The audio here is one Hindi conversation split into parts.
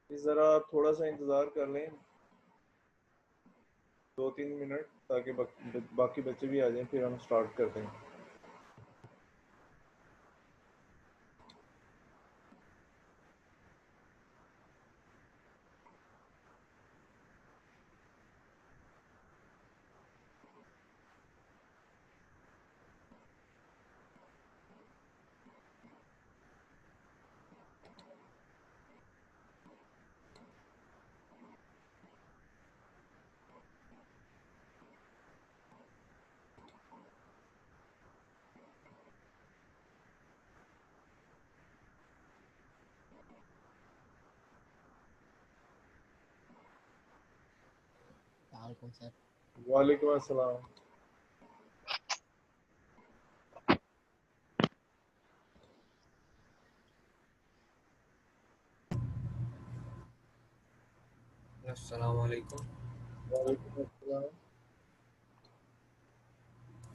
ज़रा थोड़ा सा इंतज़ार कर लें, 2-3 मिनट, ताकि बाकी बच्चे भी आ जाएं, फिर हम स्टार्ट करते हैं। सर। वालेकुम अस्सलाम। अस्सलाम वालेकुम। वालेकुम अस्सलाम।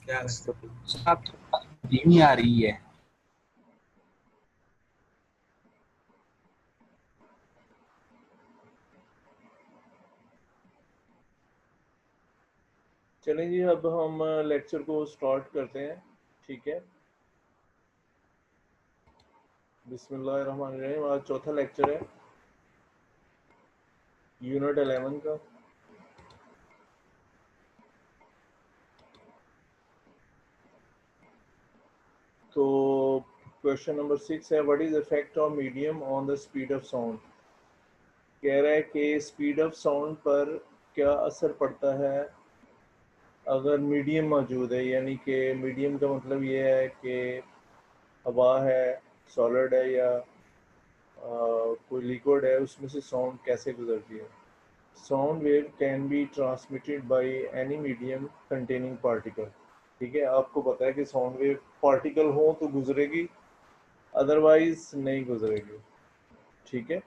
क्या हाल है सर? धीमी आ रही है। चलें जी, अब हम लेक्चर को स्टार्ट करते हैं। ठीक है, बिस्मिल्लाहिर्रहमानिर्रहीम। आज चौथा लेक्चर है यूनिट 11 का। तो क्वेश्चन नंबर 6 है, what is effect of medium on the speed of sound. कह रहा है कि स्पीड ऑफ साउंड पर क्या असर पड़ता है अगर मीडियम मौजूद है। यानी कि मीडियम का मतलब ये है कि हवा है, सॉलिड है, या कोई लिक्विड है, उसमें से साउंड कैसे गुजरती है। Sound wave can be transmitted by any medium containing particle. ठीक है, आपको पता है कि साउंड वेव पार्टिकल हो तो गुजरेगी, अदरवाइज नहीं गुजरेगी। ठीक है,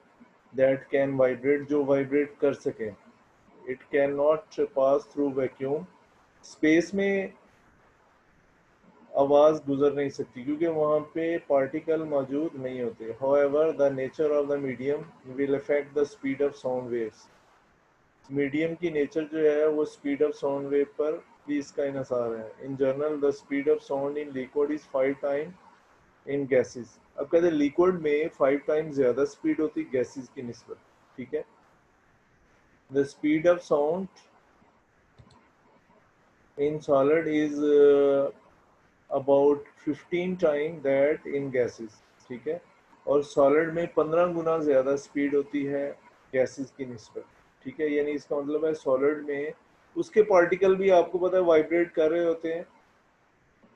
दैट कैन वाइब्रेट, जो वाइब्रेट कर सके। It can not pass through vacuum, space में आवाज़ गुजर नहीं सकती क्योंकि वहाँ पे पार्टिकल मौजूद नहीं होते। However the nature of the medium will affect the speed of sound waves. Medium की नेचर जो है वो स्पीड ऑफ साउंड वेव पर भी इसका इन्हसार है। In general the speed of sound in liquid is 5 time in gases. अब कहते हैं लिक्विड में 5 टाइम ज़्यादा स्पीड होती है गैसेस की निस्बत। ठीक है, the speed of sound in solid is about 15 time that in gases. ठीक है, और सॉलिड में 15 गुना ज़्यादा स्पीड होती है गैसेस की निस्बत। ठीक है, यानी इसका मतलब है सॉलिड में उसके पार्टिकल भी आपको पता है वाइब्रेट कर रहे होते हैं।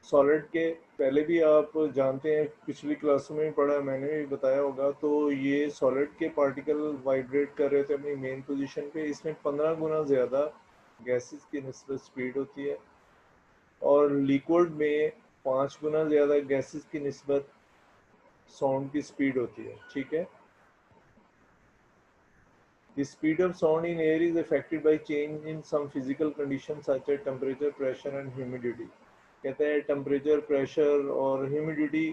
सॉलिड के पहले भी आप जानते हैं, पिछली क्लासों में भी पढ़ा, मैंने भी बताया होगा। तो ये सॉलिड के पार्टिकल वाइब्रेट कर रहे थे अपनी मेन पोजीशन पे, इसमें 15 गुना ज़्यादा गैसेस की निस्बत स्पीड होती है, और लिक्विड में 5 गुना ज़्यादा गैसेस की निस्बत साउंड की स्पीड होती है। ठीक है, the speed of sound in air is affected by change in some physical conditions such as temperature, pressure and humidity। कहते हैं टेम्परेचर, प्रेशर और ह्यूमिडिटी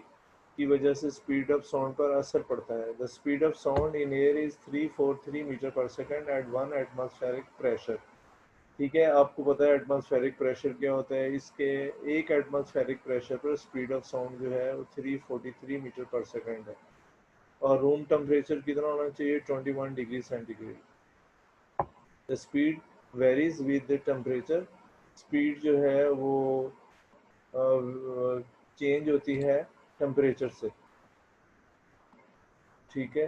की वजह से स्पीड ऑफ साउंड पर असर पड़ता है। The speed of sound in air is 343 metre per second at 1 atmospheric pressure. ठीक है, आपको पता है एटमॉस्फेरिक प्रेशर क्या होता है। इसके एक एटमॉस्फेरिक प्रेशर पर स्पीड ऑफ साउंड जो है वो 343 मीटर पर सेकेंड है। और रूम टेम्परेचर कितना होना चाहिए, 21 degree centigrade. The speed varies with the temperature. Speed जो है वो चेंज होती है टेम्परेचर से। ठीक है,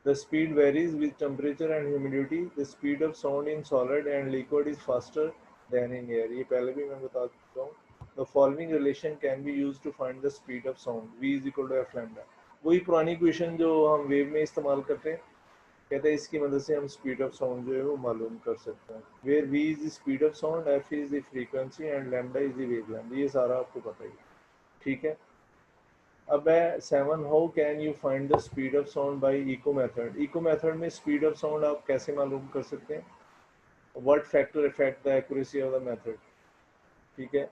the speed varies with temperature and humidity. The speed of sound in solid and liquid is faster than in air. ये पहले भी मैं बता चुका हूँ। The following relation can be use to find the speed of sound, v is equal to f lambda. वही पुरानी क्वेश्चन जो हम वेव में इस्तेमाल करते हैं। कहते हैं इसकी मदद से हम स्पीड ऑफ साउंड जो है वो मालूम कर सकते हैं। Where v is the speed of sound, f is the frequency and lambda is the wavelength. ये सारा आपको पता ही है। ठीक है, अब है 7, how can you find the speed of sound by echo method. Echo method में स्पीड ऑफ साउंड आप कैसे मालूम कर सकते हैं। What factor affect the accuracy of the method. ठीक है,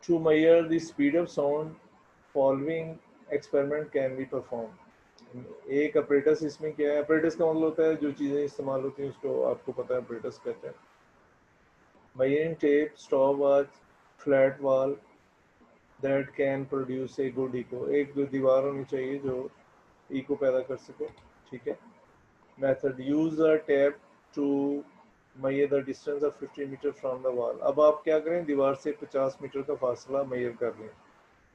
to measure the speed of sound following experiment can be perform. एक अपरेटस इसमें क्या है, अपरेटस का मतलब होता है जो चीज़ें इस्तेमाल होती हैं उसको आपको पता है अपरेटस कहते हैं। measuring tape, stopwatch, flat wall that can produce a good echo, एक दीवार होनी चाहिए जो इको पैदा कर सके, ठीक है। Method, use a tape to measure the distance of 50 metre from the wall. अब आप क्या करें, दीवार से 50 मीटर का फासला मेजर कर लें।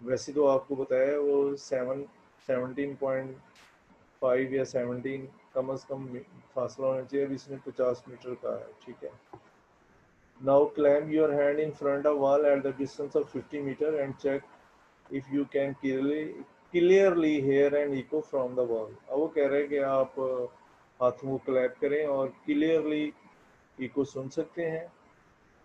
वैसे तो आपको बताया वो 17.5 या 17 कम अज़ कम फासला होना चाहिए, अब इसमें 50 मीटर का है, ठीक है। Now clamp your hand in front of wall at the distance of 50 meter and check if you can clearly hear an echo from the wall। अब वो कह रहे हैं कि आप हाथों को क्लैप करें और क्लियरली इको सुन सकते हैं,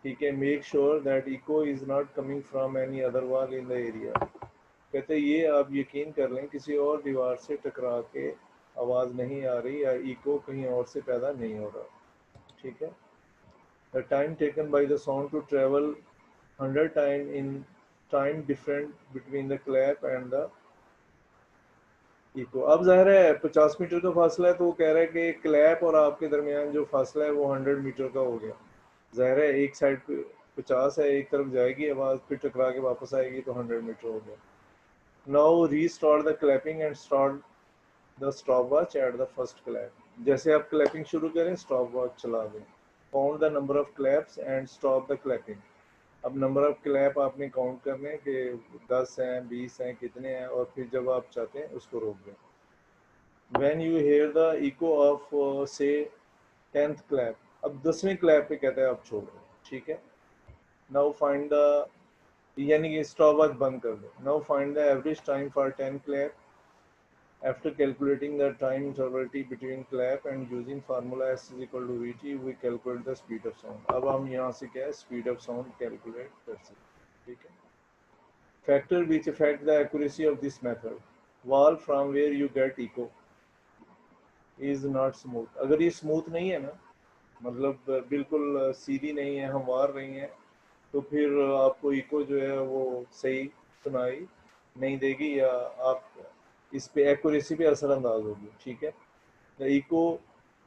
ठीक है। Make sure that echo is not coming from any other wall in the area. कहते हैं ये आप यकीन कर लें किसी और दीवार से टकरा के आवाज़ नहीं आ रही या इको कहीं और से पैदा नहीं हो रहा, ठीक है। The time taken by the sound to travel 100 times in time different between the clap and the echo। अब जाहिर है 50 मीटर का फासला है तो वो कह रहा है कि क्लैप और आपके दरमियान जो फासला है वो 100 मीटर का हो गया। जाहिर है एक साइड पे 50 है, एक तरफ जाएगी आवाज़, फिर टकरा के वापस आएगी तो 100 मीटर हो गया। Now restart the clapping and start the stop watch at the first clap. जैसे आप क्लैपिंग शुरू करें स्टॉप वॉच चला दें। Count the number of claps and stop the clapping. अब नंबर ऑफ क्लैप आपने काउंट करने हैं कि 10 हैं 20 हैं कितने हैं, और फिर जब आप चाहते हैं उसको रोक दें। When you hear the echo of say 10th clap, अब 10वें क्लैप पे कहते हैं आप छोड़ दें, ठीक है। नाउ फाइंड द, यानी कि स्टॉप वॉच बंद कर दें। Now find the average time for 10 clap. After calculating the time interval t between clap and using formula s is equal to vt, we calculate the speed of sound। अब हम यहाँ से क्या है speed of sound calculate कर सकते हैं, ठीक है। Factor which affect the accuracy of this method, wall from where you get echo is not smooth। अगर ये smooth नहीं है ना, मतलब बिल्कुल सीधी नहीं है, हमवार नहीं है, तो फिर आपको इको जो है वो सही सुनाई नहीं देगी या आप इस पे एक्यूरेसी पे असरअंदाज होगी, ठीक है। The echo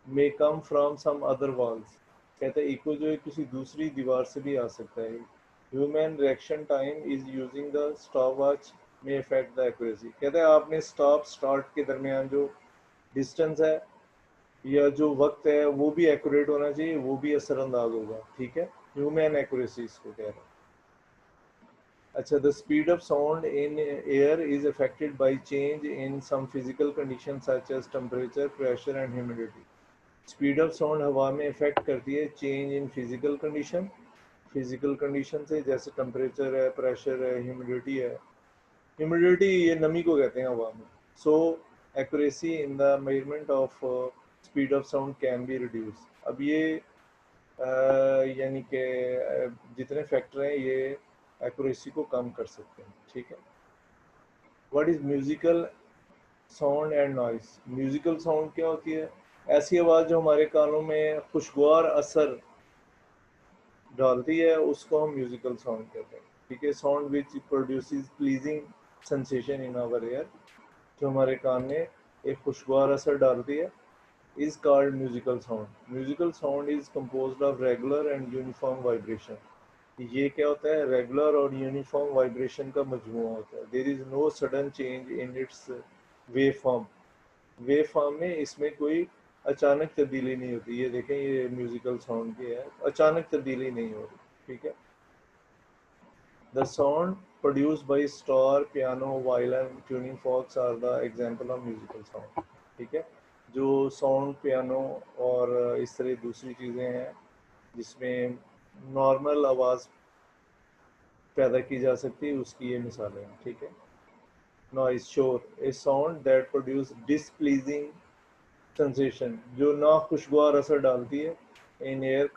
may come from some other walls, कहते हैं इको जो है किसी दूसरी दीवार से भी आ सकता है। Human reaction time is using the stop watch may affect the accuracy. कहते हैं आपने स्टॉप स्टार्ट के दरमियान जो डिस्टेंस है या जो वक्त है वो भी एक्यूरेट होना चाहिए, वो भी असरअंदाज होगा, ठीक है। ह्यूमन एक्यूरेसी इसको कह रहे हैं। अच्छा, the speed of sound in air is affected by change in some physical conditions such as temperature, pressure and humidity। Speed of sound हवा में affect करती है change in physical condition, physical condition से जैसे temperature है, pressure है, humidity है। Humidity ये नमी को कहते हैं हवा में। So accuracy in the measurement of speed of sound can be reduced। अब ये यानी कि जितने फैक्टर हैं ये एक्यूरेसी को कम कर सकते हैं, ठीक है। What is musical sound and noise. Musical sound क्या होती है, ऐसी आवाज़ जो हमारे कानों में खुशगवार असर डालती है उसको हम म्यूजिकल साउंड कहते हैं, ठीक है। Sound which produces pleasing sensation in our ear, जो हमारे कान में एक खुशगवार असर डालती है, is called musical sound। Musical sound is composed of regular and uniform vibration। ये क्या होता है, रेगुलर और यूनिफॉर्म वाइब्रेशन का मजमूआ होता है। There is no sudden change in its wave form. Wave form में इसमें कोई अचानक तब्दीली नहीं होती। ये देखें ये म्यूजिकल साउंड की है, अचानक तब्दीली नहीं हो रही, ठीक है। The sound produced by sitar, piano, violin, tuning forks are the example of musical sound, ठीक है। जो साउंड पियानो और इस तरह दूसरी चीज़ें हैं जिसमें नॉर्मल आवाज़ पैदा की जा सकती है उसकी ये मिसालें हैं, ठीक है। नॉइज, शोर, ए साउंड दैट प्रोड्यूस डिसप्लीजिंग सेंसेशन, जो ना खुशगवार असर डालती है इन ईयर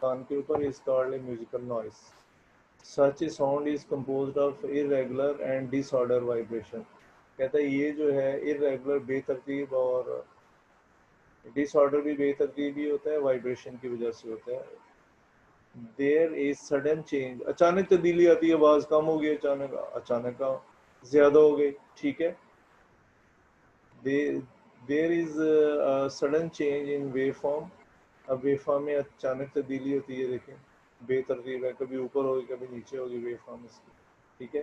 कान के ऊपर, is called a musical noise. Such A sound is composed of irregular and disorder vibration. कहता है ये जो है इरेगुलर बेतरतीब और डिसऑर्डर भी बेतरतीब ही होता है, वाइब्रेशन की वजह से होता है। देयर इज सडन चेंज, अचानक तब्दीली आती है, आवाज कम हो गई, अचानक अचानक ज्यादा हो गई, ठीक है। There is sudden change in wave form. अब वेव फॉर्म में अचानक तब्दीली होती है, देखें बेतरतीब है, कभी ऊपर होगी कभी नीचे होगी वेव फॉर्म इसकी, ठीक है।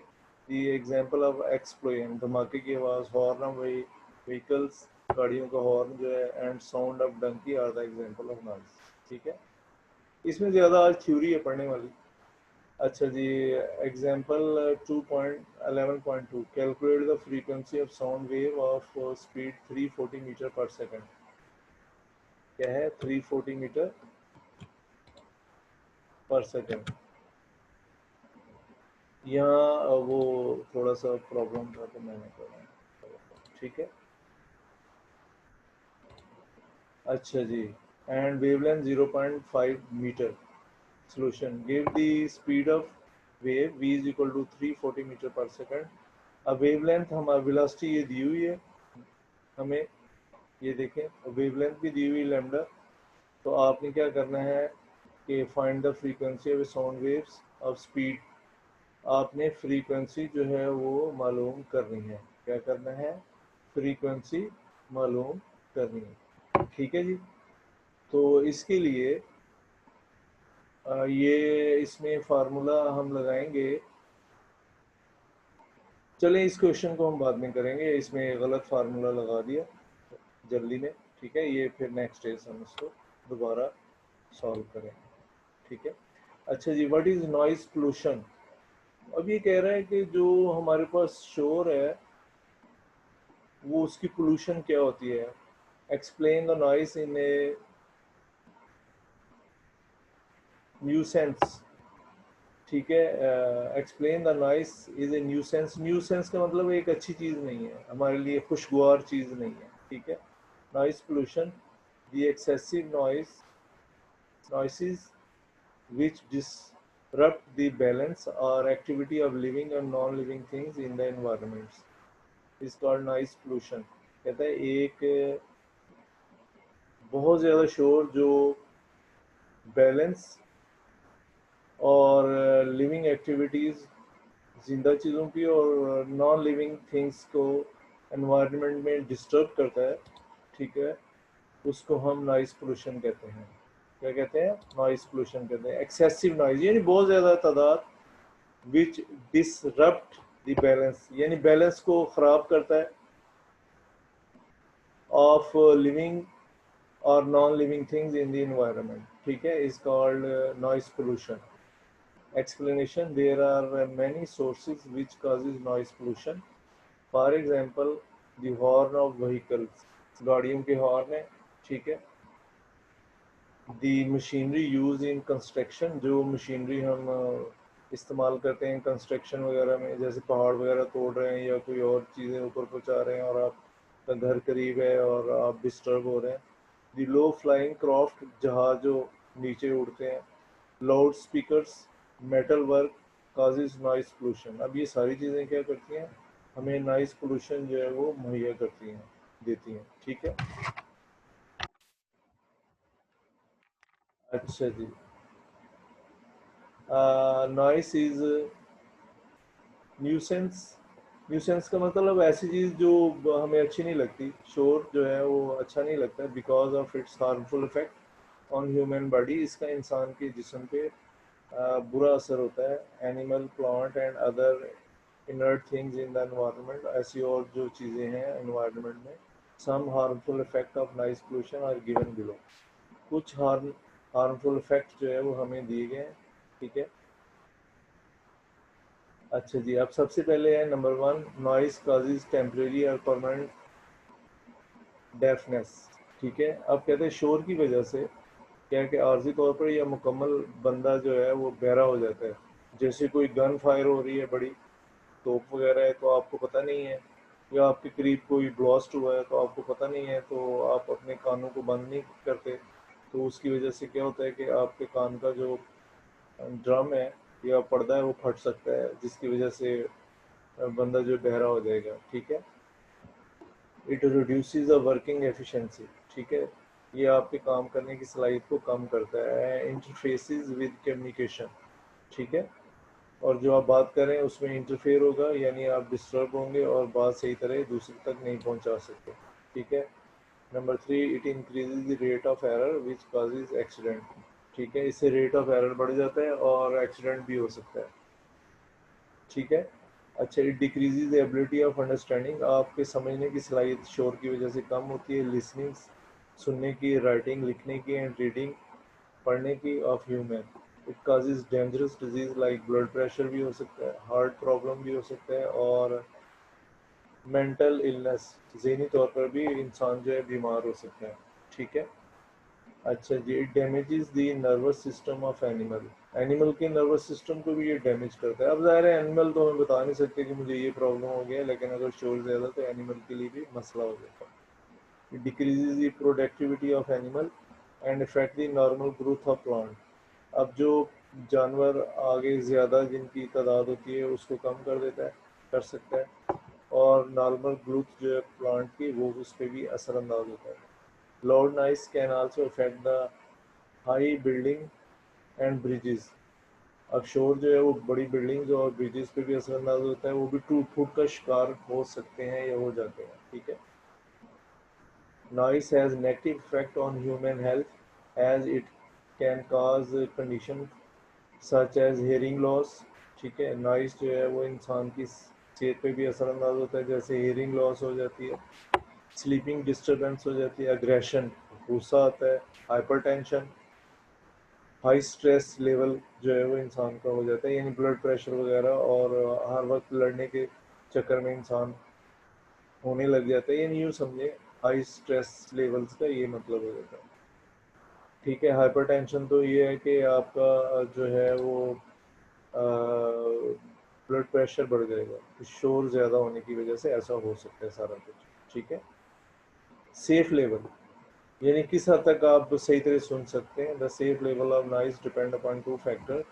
दी एग्जांपल ऑफ एक्सप्लोजन, धमाके की आवाज़, हॉर्न ऑफ व्हीकल्स, गाड़ियों का हॉर्न जो है, and sound of donkey are the example of noise, ठीक है। इसमें ज़्यादा आज थ्योरी है पढ़ने वाली। अच्छा जी, example 2.11.2, calculate the frequency of sound wave of speed 340 metre per second. क्या है 340 मीटर पर सेकंड। यहाँ वो थोड़ा सा प्रॉब्लम था तो मैंने करा, ठीक है। अच्छा जी, and wavelength 0.5 metre. Solution, give the speed of wave v is equal to 340 metre per second. अब वेवलेंथ हमारी वेलोसिटी ये दी हुई है हमें, ये देखें वेवलेंथ भी दी हुई लैम्डा। तो आपने क्या करना है कि find the frequency of sound waves of speed. आपने फ्रीक्वेंसी जो है वो मालूम करनी है। क्या करना है? फ्रीक्वेंसी मालूम करनी है, ठीक है जी। तो इसके लिए ये इसमें फार्मूला हम लगाएंगे। चलें इस क्वेश्चन को हम बाद में करेंगे, इसमें गलत फार्मूला लगा दिया जल्दी में, ठीक है। ये फिर नेक्स्ट डेज हम इसको दोबारा सॉल्व करेंगे, ठीक है। अच्छा जी, व्हाट इज नॉइज पोल्यूशन। अब ये कह रहा है कि जो हमारे पास शोर है वो उसकी पोल्यूशन क्या होती है। Explain the noise in A nuisance, ठीक है। Explain the noise is a nuisance. Nuisance का मतलब एक अच्छी चीज़ नहीं है हमारे लिए, खुशगवार चीज़ नहीं है, ठीक है। Noise pollution, the excessive noises which disrupt the balance or activity of living and non-living things in the environment is called noise pollution। कहता है एक बहुत ज़्यादा शोर जो बैलेंस और लिविंग एक्टिविटीज़, जिंदा चीज़ों की और नॉन लिविंग थिंग्स को एनवायरनमेंट में डिस्टर्ब करता है, ठीक है, उसको हम नॉइस पोल्यूशन कहते हैं। क्या कहते हैं? नॉइस पोल्यूशन कहते हैं। एक्सेसिव नॉइज यानी बहुत ज़्यादा तादाद, विच डिसरप्ट द बैलेंस यानी बैलेंस को ख़राब करता है, ऑफ लिविंग और non living things in the environment, ठीक है, is called noise pollution. Explanation, there are many sources which causes noise pollution. For example, the horn of vehicles, गाड़ियों के हॉर्न है, ठीक है। The machinery used in construction, जो मशीनरी हम इस्तेमाल करते हैं कंस्ट्रक्शन वगैरह में, जैसे पहाड़ वगैरह तोड़ रहे हैं या कोई और चीज़ें ऊपर पहुंचा रहे हैं और आपका घर करीब है और आप डिस्टर्ब हो रहे हैं। The low flying craft, जहाज जो नीचे उड़ते हैं। Loud speakers, metal work causes noise pollution. अब ये सारी चीज़ें क्या करती हैं? हमें नॉइस पोल्यूशन जो है वो मुहैया करती हैं, देती हैं, ठीक है। अच्छा जी, नॉइस इज न्यूसेंस। न्यूसेंस का मतलब ऐसी चीज़ जो हमें अच्छी नहीं लगती, शोर जो है वो अच्छा नहीं लगता, because of its harmful effect on human body. इसका इंसान के जिस्म पे बुरा असर होता है। Animal, plant and other inert things in the environment, ऐसी और जो चीज़ें हैं एनवायरनमेंट में। Some harmful effect of noise pollution are given below. कुछ हार्मफुल इफेक्ट जो है वो हमें दिए गए हैं, ठीक है। अच्छा जी, अब सबसे पहले है नंबर 1, नॉइस काजेज टेम्परेरी और परमानेंट डेफनेस, ठीक है। अब कहते हैं शोर की वजह से क्या कि आर्जी तौर पर या मुकम्मल बंदा जो है वो बहरा हो जाता है। जैसे कोई गन फायर हो रही है, बड़ी तोप वगैरह है, तो आपको पता नहीं है, या आपके करीब कोई ब्लास्ट हुआ है तो आपको पता नहीं है, तो आप अपने कानों को बंद नहीं करते। तो उसकी वजह से क्या होता है कि आपके कान का जो ड्रम है या पर्दा है वो फट सकता है, जिसकी वजह से बंदा जो बहरा हो जाएगा, ठीक है। It reduces the working efficiency, ठीक है, ये आपके काम करने की सलाहियत को कम करता है। इंटरफेसेस विद कम्युनिकेशन, ठीक है। और जो आप बात करें उसमें इंटरफेयर होगा, यानी आप डिस्टर्ब होंगे और बात सही तरह दूसरे तक नहीं पहुंचा सकते। ठीक है। Number 3, it increases the rate of error which causes accident. ठीक है, इससे रेट ऑफ एरर बढ़ जाता है और एक्सीडेंट भी हो सकता है। ठीक है। अच्छा, it decreases the ability of understanding, आपके समझने की सलाहियत शोर की वजह से कम होती है। लिसनिंग, सुनने की, राइटिंग लिखने की, एंड रीडिंग पढ़ने की of human. It causes dangerous disease like blood pressure भी हो सकता है, हार्ट प्रॉब्लम भी हो सकता है, और मेंटल इलनेस, ज़हनी तौर पर भी इंसान जो है बीमार हो सकता है। ठीक है। अच्छा जी, it damages the nervous system of animal, animal के नर्वस सिस्टम को भी ये डैमेज करता है। अब ज़ाहिर है एनिमल तो हमें बता नहीं सकते कि मुझे ये प्रॉब्लम हो गया, लेकिन अगर शोर ज़्यादा तो एनिमल के लिए भी मसला हो जाता है। It decreases the productivity of animal and effect the normal growth of plant. अब जो जानवर आगे ज़्यादा जिनकी तादाद होती है उसको कम कर देता है, कर सकता है, और नॉर्मल ग्रोथ जो है प्लांट की वो उस पर भी असरअंदाज होता है। Loud noise can also affect the high building and bridges. अब शोर जो है वो बड़ी बिल्डिंग्स और ब्रिजेस पे भी असरअंदाज होता है, वो भी टूट फूट का शिकार हो सकते हैं या हो जाते हैं। ठीक है। Noise has negative effect on human health as it can cause condition such as hearing loss। ठीक है, नॉइस जो है वो इंसान की सेहत पे भी असरअंदाज होता है, जैसे हेयरिंग लॉस हो जाती है, स्लीपिंग डिस्टर्बेंस हो जाती है, अग्रेशन, गुस्सा आता है, हाइपरटेंशन, हाई स्ट्रेस लेवल जो है वो इंसान का हो जाता है, यानी ब्लड प्रेशर वगैरह, और हर वक्त लड़ने के चक्कर में इंसान होने लग जाता है, यानी यूँ समझे हाई स्ट्रेस लेवल्स का ये मतलब हो जाता है। ठीक है। हाइपरटेंशन तो ये है कि आपका जो है वो ब्लड प्रेशर बढ़ जाएगा, शोर ज़्यादा होने की वजह से ऐसा हो सकता है सारा कुछ। ठीक है। सेफ लेवल, यानी किस हद तक आप सही तरह सुन सकते हैं। The safe level of noise depend upon two factor,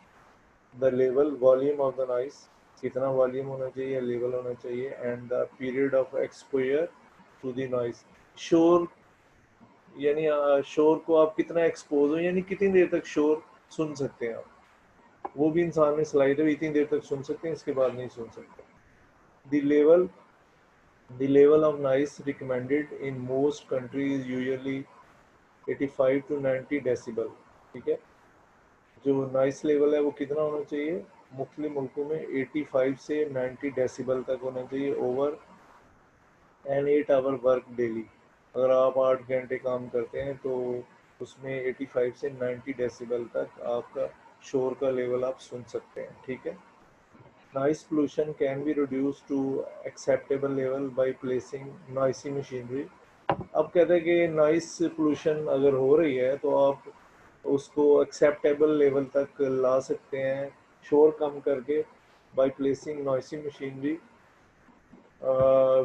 the level, volume of the noise, कितना वॉल्यूम होना चाहिए, लेवल होना चाहिए, and the period of exposure to the noise. शोर, यानी शोर को आप कितना एक्सपोज हो, यानी कितनी देर तक शोर सुन सकते हैं आप, वो भी इंसान में सलाहियत है, इतनी देर तक सुन सकते हैं, इसके बाद नहीं सुन सकते। The level, the level of noise recommended in most countries is usually 85 to 90 decibel. ठीक है। जो नॉइस लेवल है वो कितना होना चाहिए, मुख्तलिफ मुल्कों में 85 से 90 डेसिबल तक होना चाहिए over an 8 hour work daily. अगर आप 8 घंटे काम करते हैं तो उसमें 85 से 90 डेसिबल तक आपका शोर का लेवल आप सुन सकते हैं। ठीक है। Noise pollution can be reduced to acceptable level by placing noisy machinery। अब कहते हैं कि नॉइस पोल्यूशन अगर हो रही है तो आप उसको एक्सेप्टेबल लेवल तक ला सकते हैं शोर कम करके, by placing noisy machinery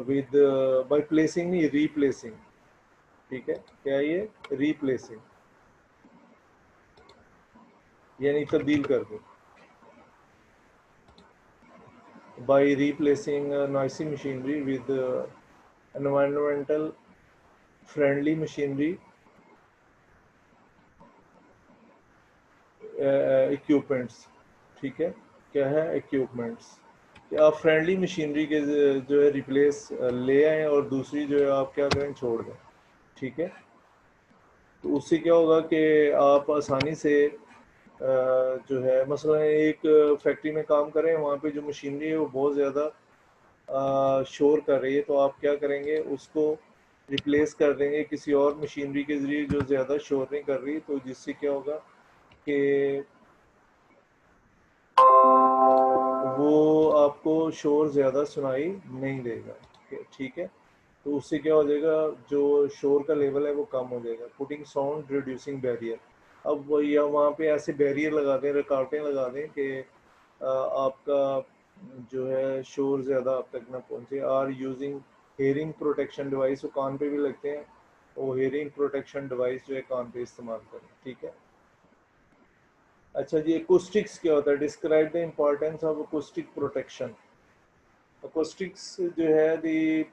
with, by placing नहीं, रीप्लेसिंग। ठीक है। क्या ये रीप्लेसिंग, यानी तब्दील कर दो, by replacing noisy machinery with environmental friendly machinery equipments. ठीक है। क्या है इक्विपमेंट्स, कि आप फ्रेंडली मशीनरी के जो है रिप्लेस ले आएँ और दूसरी जो है आप क्या करें, छोड़ दें। ठीक है। तो उससे क्या होगा कि आप आसानी से जो है मसलन एक फैक्ट्री में काम करें, वहाँ पे जो मशीनरी है वो बहुत ज़्यादा शोर कर रही है, तो आप क्या करेंगे, उसको रिप्लेस कर देंगे किसी और मशीनरी के ज़रिए जो ज़्यादा शोर नहीं कर रही, तो जिससे क्या होगा कि वो आपको शोर ज़्यादा सुनाई नहीं देगा। ठीक है। तो उससे क्या हो जाएगा, जो शोर का लेवल है वो कम हो जाएगा। पुटिंग साउंड रिड्यूसिंग बैरियर, अब वो या वहाँ पे ऐसे बैरियर लगा दें, रुकावटें लगा दें कि आपका जो है शोर ज़्यादा आप तक ना पहुँचे। Are using hearing protection device, वो कान पे भी लगते हैं, वो हेयरिंग प्रोटेक्शन डिवाइस जो है कान पे इस्तेमाल करें। ठीक है। अच्छा जी, एकोस्टिक्स क्या होता है, describe the importance of acoustic protection. Acoustics जो है the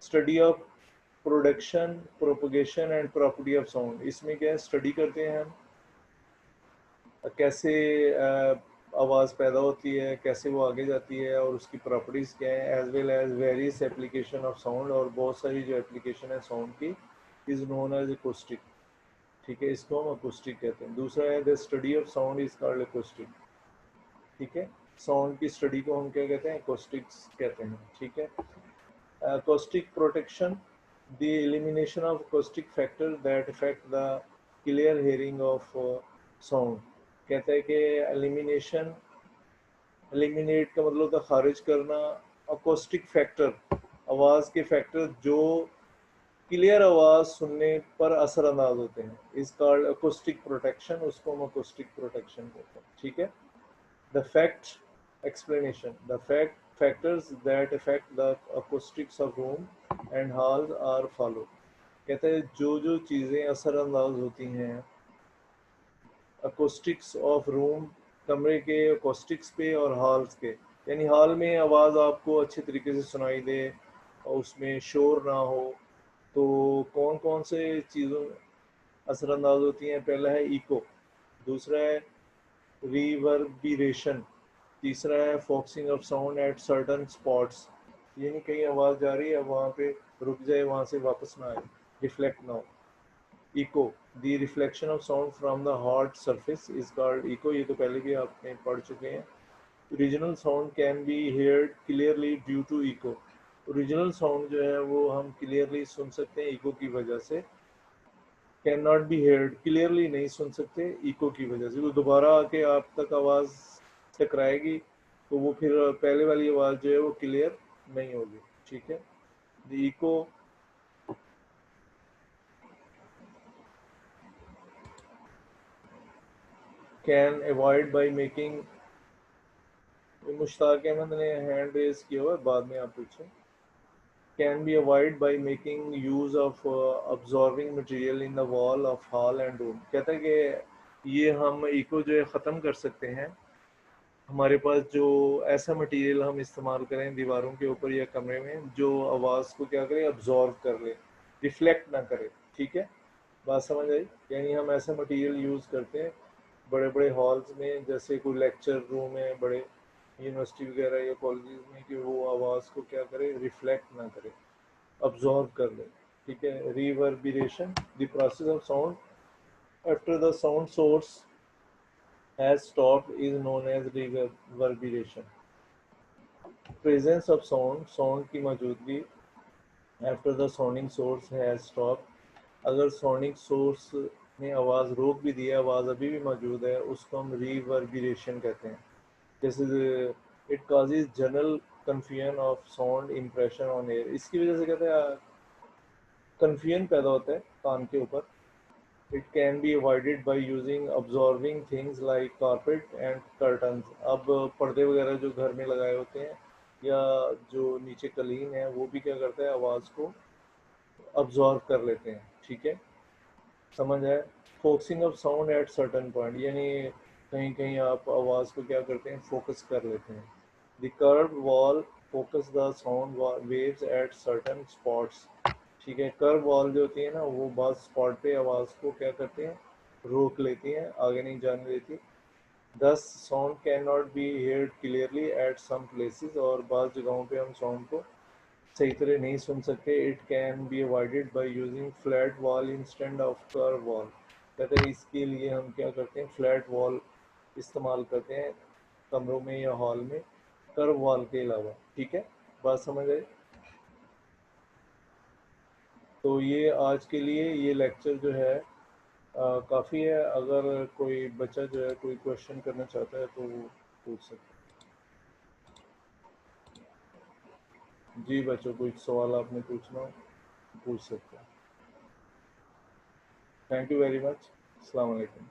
study of production, propagation and property of sound. इसमें क्या है, स्टडी करते हैं हम कैसे आवाज़ पैदा होती है, कैसे वो आगे जाती है और उसकी प्रॉपर्टीज़ क्या है, as well as various application of sound, और बहुत सारी जो एप्लीकेशन है साउंड की इज़ नोन एज एकोस्टिक। ठीक है, इसको हम अकोस्टिक कहते हैं। दूसरा है the study of sound is called acoustic. ठीक है, साउंड की स्टडी को हम क्या कहते हैं, एकोस्टिक्स कहते हैं। ठीक है, acoustic protection, the elimination of acoustic factor that affect the clear hearing of sound। कहता है कि elimination, eliminate का मतलब होता है खारिज करना, acoustic factor, आवाज़ के फैक्टर जो क्लियर आवाज़ सुनने पर असरअंदाज होते हैं, इस कॉल्ड acoustic protection, उसको हम acoustic protection कहते हैं। ठीक है, the fact explanation, the factors that affect the acoustics of room and halls are follow। कहते हैं जो जो चीज़ें असरअंदाज होती हैं acoustics of room, कमरे के acoustics पे और halls के, यानी हॉल में आवाज़ आपको अच्छे तरीके से सुनाई दे और उसमें शोर ना हो, तो कौन कौन से चीज़ों असरअंदाज होती हैं। पहला है इको, दूसरा है रिवर्बिरेशन, तीसरा है फॉक्सिंग of sound at certain spots, यानी कहीं आवाज़ जा रही है वहाँ पे रुक जाए, वहाँ से वापस ना आए, रिफ्लेक्ट ना हो। Echo, the reflection of sound from the hard surface is called echo, ये तो पहले भी आपने पढ़ चुके हैं। Original sound can be heard clearly due to echo, original sound जो है वो हम क्लियरली सुन सकते हैं इको की वजह से। Can not be heard, clearly नहीं सुन सकते इको की वजह से, वो दोबारा आके आप तक आवाज़ टकराएगी तो वो फिर पहले वाली आवाज़ जो है वो क्लियर नहीं होगी। ठीक है, the echo can avoid by making, Mushtaq Ahmad ने हैंड रेज किया हुआ है, बाद में आप पूछें। Can be avoid by making use of absorbing material in the wall of hall and room. कहता है कि ये हम इको जो है ख़त्म कर सकते हैं, हमारे पास जो ऐसा मटेरियल हम इस्तेमाल करें दीवारों के ऊपर या कमरे में जो आवाज़ को क्या करे, अब्जॉर्व कर ले, रिफ्लेक्ट ना करे। ठीक है, बात समझ आई, यानी हम ऐसा मटेरियल यूज़ करते हैं बड़े बड़े हॉल्स में, जैसे कोई लेक्चर रूम है बड़े यूनिवर्सिटी वगैरह या कॉलेज में, कि वो आवाज़ को क्या करे, रिफ्लेक्ट ना करे, अब्जॉर्व कर ले। ठीक है, reverberation, the process of sound after the sound source has stopped is known as reverberation। Presence of sound, sound की मौजूदगी after the sounding source has stopped, अगर sounding source ने आवाज़ रोक भी दी है, आवाज़ अभी भी मौजूद है, उसको हम reverberation कहते हैं। जैसे it causes general confusion of sound impression on air, इसकी वजह से कहते हैं confusion पैदा होता है कान के ऊपर। It can be avoided by using absorbing things like carpet and curtains। अब पर्दे वगैरह जो घर में लगाए होते हैं या जो नीचे कलीन है वो भी क्या करता है, आवाज़ को अब्जॉर्व कर लेते हैं। ठीक है, समझ आए। Focusing of sound at certain point, यानी कहीं कहीं आप आवाज़ को क्या करते हैं, फोकस कर लेते हैं। The curve wall focus the sound waves at certain spots. ठीक है, कर्व वॉल जो होती है ना, वो बाज़ स्पॉट पे आवाज़ को क्या करते हैं, रोक लेती हैं, आगे नहीं जाने देती। Thus sound can not be heard clearly at some places, और बाज़ जगहों पे हम साउंड को सही तरह नहीं सुन सकते। It can be avoided by using flat wall instead of curve wall. कहते हैं इसके लिए हम क्या करते हैं, फ्लैट वॉल इस्तेमाल करते हैं कमरों में या हॉल में, कर्व वॉल के अलावा। ठीक है, बात समझ आई। तो ये आज के लिए ये लेक्चर जो है काफ़ी है। अगर कोई बच्चा जो है कोई क्वेश्चन करना चाहता है तो वो पूछ सकता है। जी बच्चों, कोई सवाल आपने पूछना हो पूछ सकते हैं। Thank you very much. अस्सलाम वालेकुम।